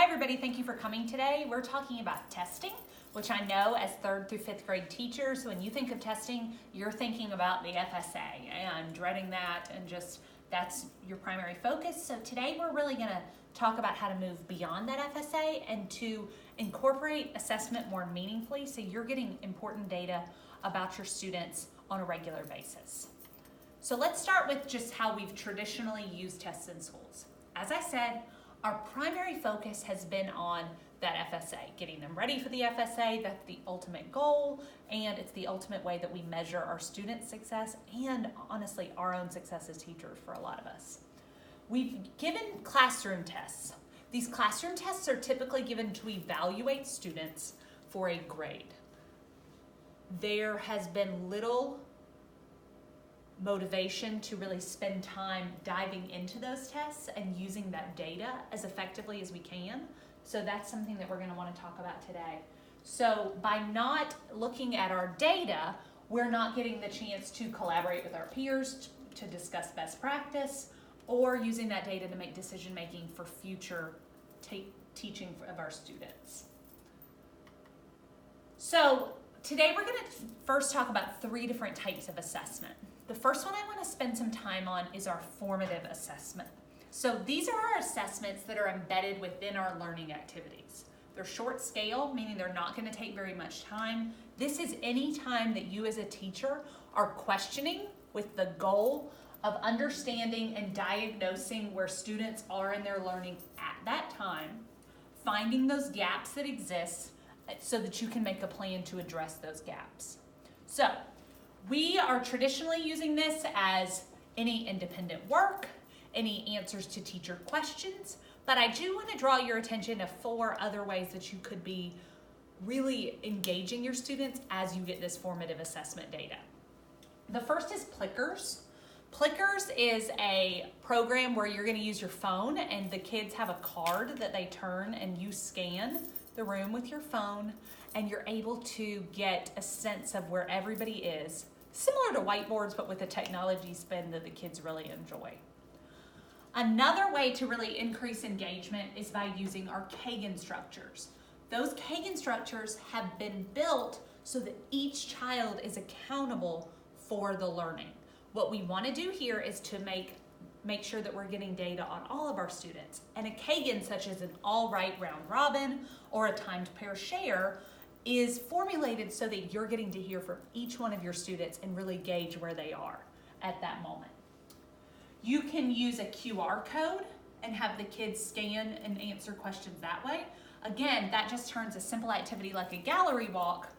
everybody, thank you for coming today. We're talking about testing, which I know as 3rd through 5th grade teachers, when you think of testing, you're thinking about the FSA and dreading that, and just that's your primary focus. So today we're really going to talk about how to move beyond that FSA and to incorporate assessment more meaningfully so you're getting important data about your students on a regular basis. So let's start with just how we've traditionally used tests in schools. As I said, our primary focus has been on that FSA, getting them ready for the FSA. That's the ultimate goal, and it's the ultimate way that we measure our students' success and honestly our own success as teachers for a lot of us. We've given classroom tests. These classroom tests are typically given to evaluate students for a grade. There has been little motivation to really spend time diving into those tests and using that data as effectively as we can. So that's something that we're going to want to talk about today. So by not looking at our data, we're not getting the chance to collaborate with our peers to discuss best practice or using that data to make decision making for future teaching of our students. So today we're going to first talk about 3 different types of assessment. The first one I want to spend some time on is our formative assessment. So these are our assessments that are embedded within our learning activities. They're short scale, meaning they're not going to take very much time. This is any time that you as a teacher are questioning with the goal of understanding and diagnosing where students are in their learning at that time, finding those gaps that exist so that you can make a plan to address those gaps. So we are traditionally using this as any independent work, any answers to teacher questions, but I do want to draw your attention to 4 other ways that you could be really engaging your students as you get this formative assessment data. The first is Plickers. Plickers is a program where you're going to use your phone and the kids have a card that they turn and you scan the room with your phone and you're able to get a sense of where everybody is, similar to whiteboards but with a technology spin that the kids really enjoy. Another way to really increase engagement is by using our Kagan structures. Those Kagan structures have been built so that each child is accountable for the learning. What we want to do here is to make sure that we're getting data on all of our students. And a Kagan, such as an all-right round robin or a timed pair share, is formulated so that you're getting to hear from each one of your students and really gauge where they are at that moment. You can use a QR code and have the kids scan and answer questions that way. Again, that just turns a simple activity like a gallery walk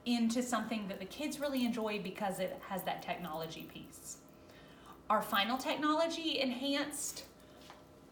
into something that the kids really enjoy because it has that technology piece. Our final technology enhanced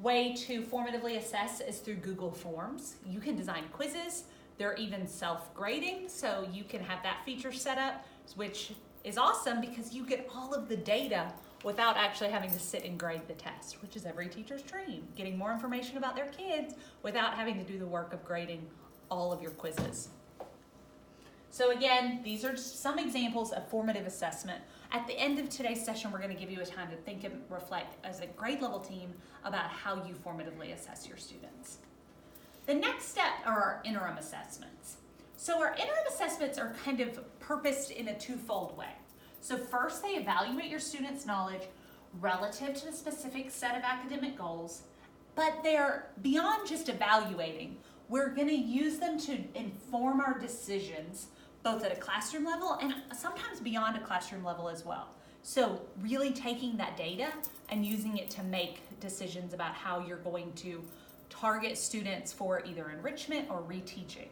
way to formatively assess is through Google Forms. You can design quizzes. They're even self-grading, so you can have that feature set up, which is awesome because you get all of the data without actually having to sit and grade the test, which is every teacher's dream, getting more information about their kids without having to do the work of grading all of your quizzes. So again, these are just some examples of formative assessment. At the end of today's session, we're going to give you a time to think and reflect as a grade level team about how you formatively assess your students. The next step are our interim assessments. So our interim assessments are kind of purposed in a 2-fold way. So first, they evaluate your students' knowledge relative to the specific set of academic goals, but they're beyond just evaluating. We're going to use them to inform our decisions, both at a classroom level and sometimes beyond a classroom level as well. So really taking that data and using it to make decisions about how you're going to target students for either enrichment or reteaching.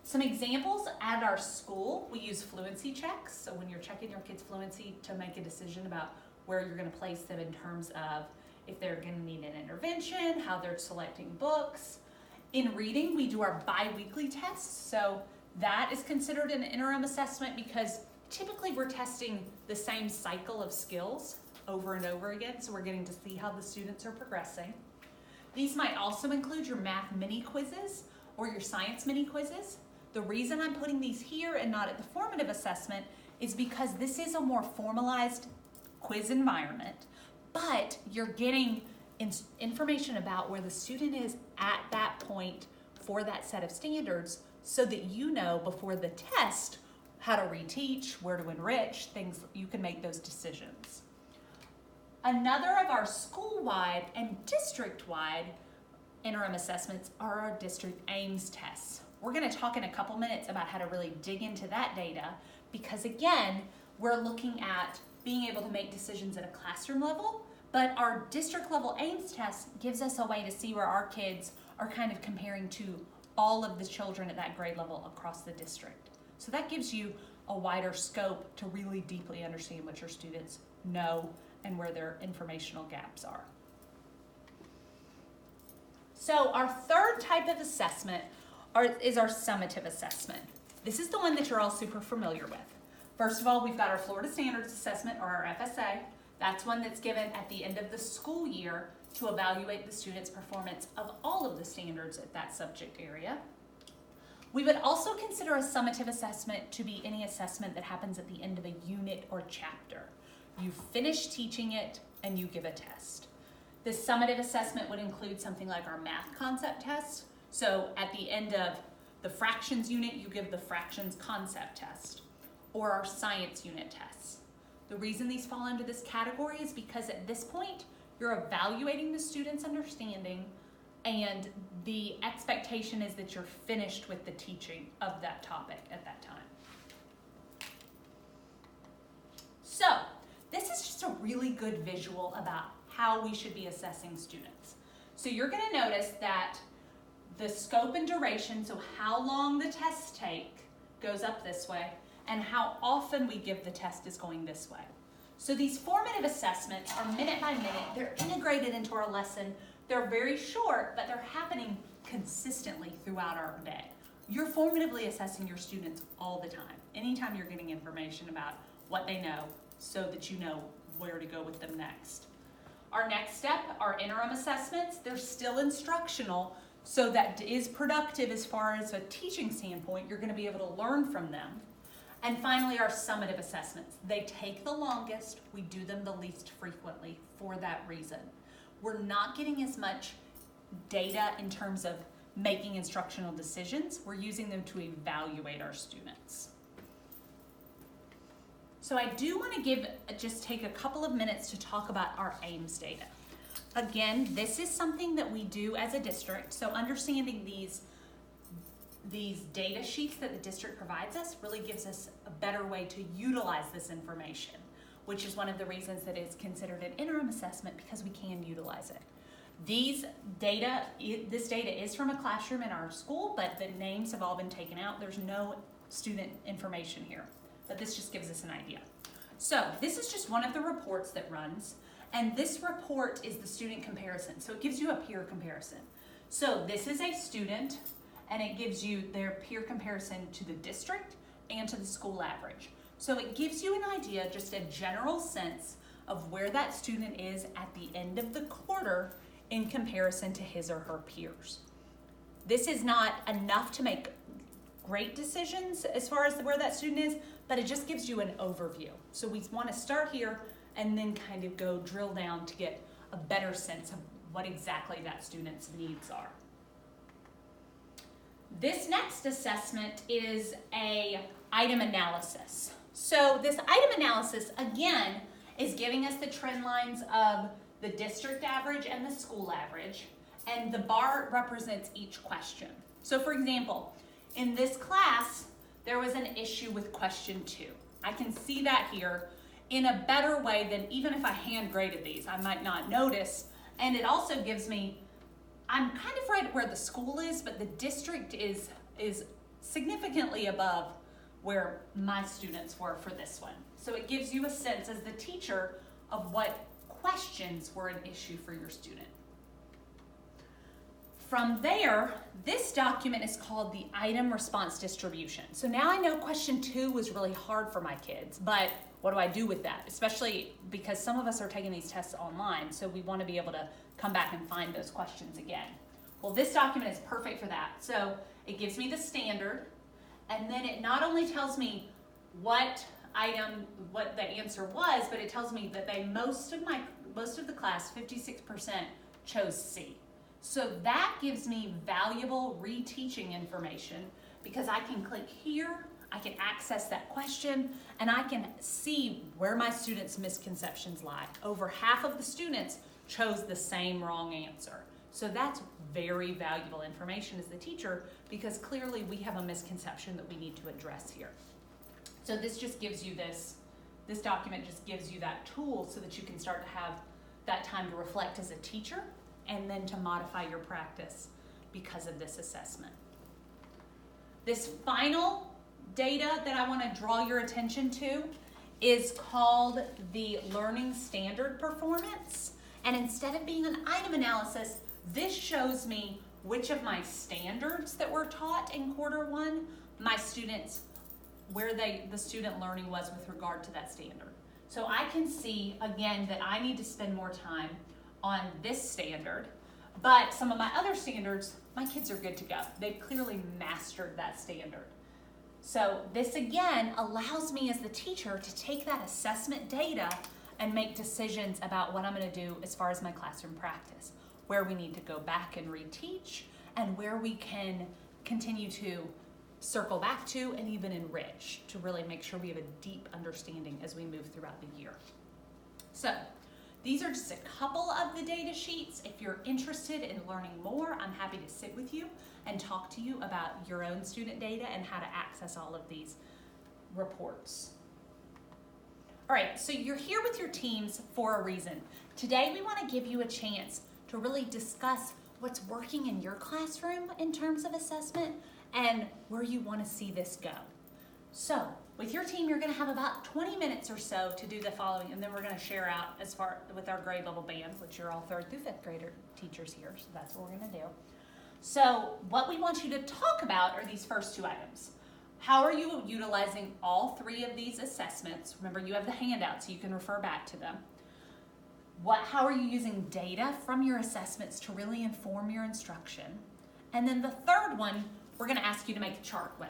Some examples at our school, we use fluency checks. So when you're checking your kids' fluency to make a decision about where you're going to place them in terms of if they're going to need an intervention, how they're selecting books. In reading, we do our bi-weekly tests. So that is considered an interim assessment because typically we're testing the same cycle of skills over and over again. So we're getting to see how the students are progressing. These might also include your math mini quizzes or your science mini quizzes. The reason I'm putting these here and not at the formative assessment is because this is a more formalized quiz environment, but you're getting information about where the student is at that point for that set of standards so that you know before the test how to reteach, where to enrich, things, you can make those decisions. Another of our school-wide and district-wide interim assessments are our district Ames tests. We're going to talk in a couple minutes about how to really dig into that data because, again, we're looking at being able to make decisions at a classroom level, but our district level Ames test gives us a way to see where our kids are kind of comparing to all of the children at that grade level across the district. So that gives you a wider scope to really deeply understand what your students know and where their informational gaps are. So our third type of assessment is our summative assessment. This is the one that you're all super familiar with. First of all, we've got our Florida Standards Assessment, or our FSA. That's one that's given at the end of the school year to evaluate the student's performance of all of the standards at that subject area. We would also consider a summative assessment to be any assessment that happens at the end of a unit or chapter. You finish teaching it and you give a test. This summative assessment would include something like our math concept test. So at the end of the fractions unit, you give the fractions concept test, or our science unit tests. The reason these fall under this category is because at this point, you're evaluating the student's understanding and the expectation is that you're finished with the teaching of that topic at that time. So, this is just a really good visual about how we should be assessing students. So you're going to notice that the scope and duration, so how long the tests take, goes up this way, and how often we give the test is going this way. So these formative assessments are minute by minute. They're integrated into our lesson. They're very short, but they're happening consistently throughout our day. You're formatively assessing your students all the time. Anytime you're getting information about what they know so that you know where to go with them next. Our next step, our interim assessments, they're still instructional, so that is productive as far as a teaching standpoint. You're going to be able to learn from them. And finally, our summative assessments. They take the longest. We do them the least frequently for that reason. We're not getting as much data in terms of making instructional decisions. We're using them to evaluate our students. So I do want to just take a couple of minutes to talk about our Ames data. Again, this is something that we do as a district, so understanding these data sheets that the district provides us really gives us a better way to utilize this information, which is one of the reasons that it's considered an interim assessment, because we can utilize it. This data is from a classroom in our school, but the names have all been taken out. There's no student information here, but this just gives us an idea. So this is just one of the reports that runs, and this report is the student comparison. So it gives you a peer comparison. So this is a student, and it gives you their peer comparison to the district and to the school average. So it gives you an idea, just a general sense of where that student is at the end of the quarter in comparison to his or her peers. This is not enough to make great decisions as far as where that student is, but it just gives you an overview. So we want to start here and then kind of go drill down to get a better sense of what exactly that student's needs are. This next assessment is an item analysis. So this item analysis, again, is giving us the trend lines of the district average and the school average, and the bar represents each question. So for example, in this class, there was an issue with question 2. I can see that here in a better way than even if I hand graded these, I might not notice. And it also gives me, I'm kind of right where the school is, but the district is significantly above where my students were for this one. So it gives you a sense as the teacher of what questions were an issue for your student. From there, this document is called the item response distribution. So now I know question 2 was really hard for my kids, but what do I do with that? Especially because some of us are taking these tests online, so we want to be able to come back and find those questions again. Well, this document is perfect for that. So it gives me the standard, and then it not only tells me what the answer was, but it tells me that most of the class, 56%, chose C. So that gives me valuable reteaching information because I can click here, I can access that question, and I can see where my students' misconceptions lie. Over half of the students chose the same wrong answer. So that's very valuable information as the teacher because clearly we have a misconception that we need to address here. So this just gives you this document just gives you that tool so that you can start to have that time to reflect as a teacher and then to modify your practice because of this assessment. This final data that I want to draw your attention to is called the Learning Standard Performance. And instead of being an item analysis, this shows me which of my standards that were taught in quarter one, my students, where the student learning was with regard to that standard. So I can see, again, that I need to spend more time on this standard, but some of my other standards, my kids are good to go. They've clearly mastered that standard. So this, again, allows me as the teacher to take that assessment data and make decisions about what I'm going to do as far as my classroom practice, where we need to go back and reteach, and where we can continue to circle back to and even enrich to really make sure we have a deep understanding as we move throughout the year. So these are just a couple of the data sheets. If you're interested in learning more, I'm happy to sit with you and talk to you about your own student data and how to access all of these reports. All right, so you're here with your teams for a reason. Today we want to give you a chance to really discuss what's working in your classroom in terms of assessment and where you want to see this go. So with your team, you're going to have about 20 minutes or so to do the following, and then we're going to share out as far with our grade level band, which you're all 3rd through 5th grader teachers here, so that's what we're going to do. So what we want you to talk about are these first 2 items. How are you utilizing all 3 of these assessments? Remember, you have the handout, so you can refer back to them. How are you using data from your assessments to really inform your instruction? And then the 3rd one, we're going to ask you to make a chart with.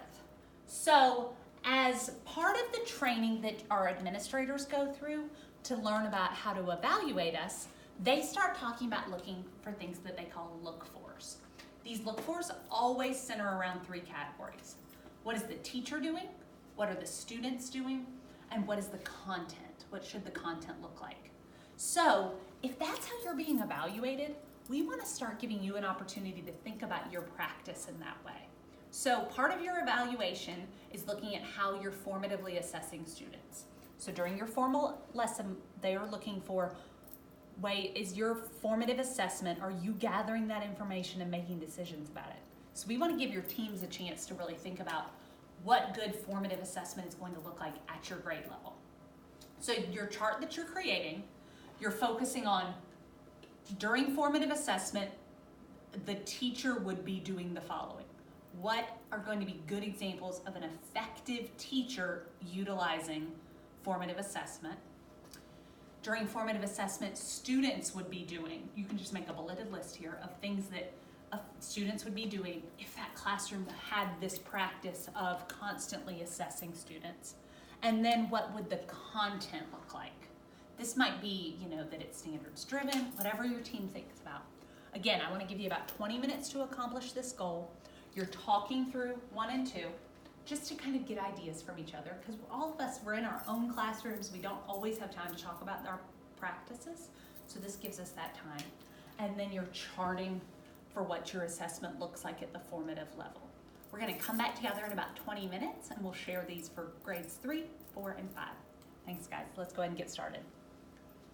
So as part of the training that our administrators go through to learn about how to evaluate us, they start talking about looking for things that they call look-fors. These look-fors always center around 3 categories. What is the teacher doing? What are the students doing? And what is the content? What should the content look like? So if that's how you're being evaluated, we want to start giving you an opportunity to think about your practice in that way. So part of your evaluation is looking at how you're formatively assessing students. So during your formal lesson, they are looking for, is your formative assessment, are you gathering that information and making decisions about it? So we want to give your teams a chance to really think about what good formative assessment is going to look like at your grade level. So your chart that you're creating, you're focusing on during formative assessment, the teacher would be doing the following. What are going to be good examples of an effective teacher utilizing formative assessment? During formative assessment, students would be doing, you can just make a bulleted list here of things that students would be doing if that classroom had this practice of constantly assessing students. And then what would the content look like? This might be, that it's standards driven, whatever your team thinks about. Again, I want to give you about 20 minutes to accomplish this goal. You're talking through 1 and 2 just to kind of get ideas from each other, because all of us, we're in our own classrooms. We don't always have time to talk about our practices. So this gives us that time. And then you're charting for what your assessment looks like at the formative level. We're going to come back together in about 20 minutes and we'll share these for grades 3, 4, and 5. Thanks, guys. Let's go ahead and get started.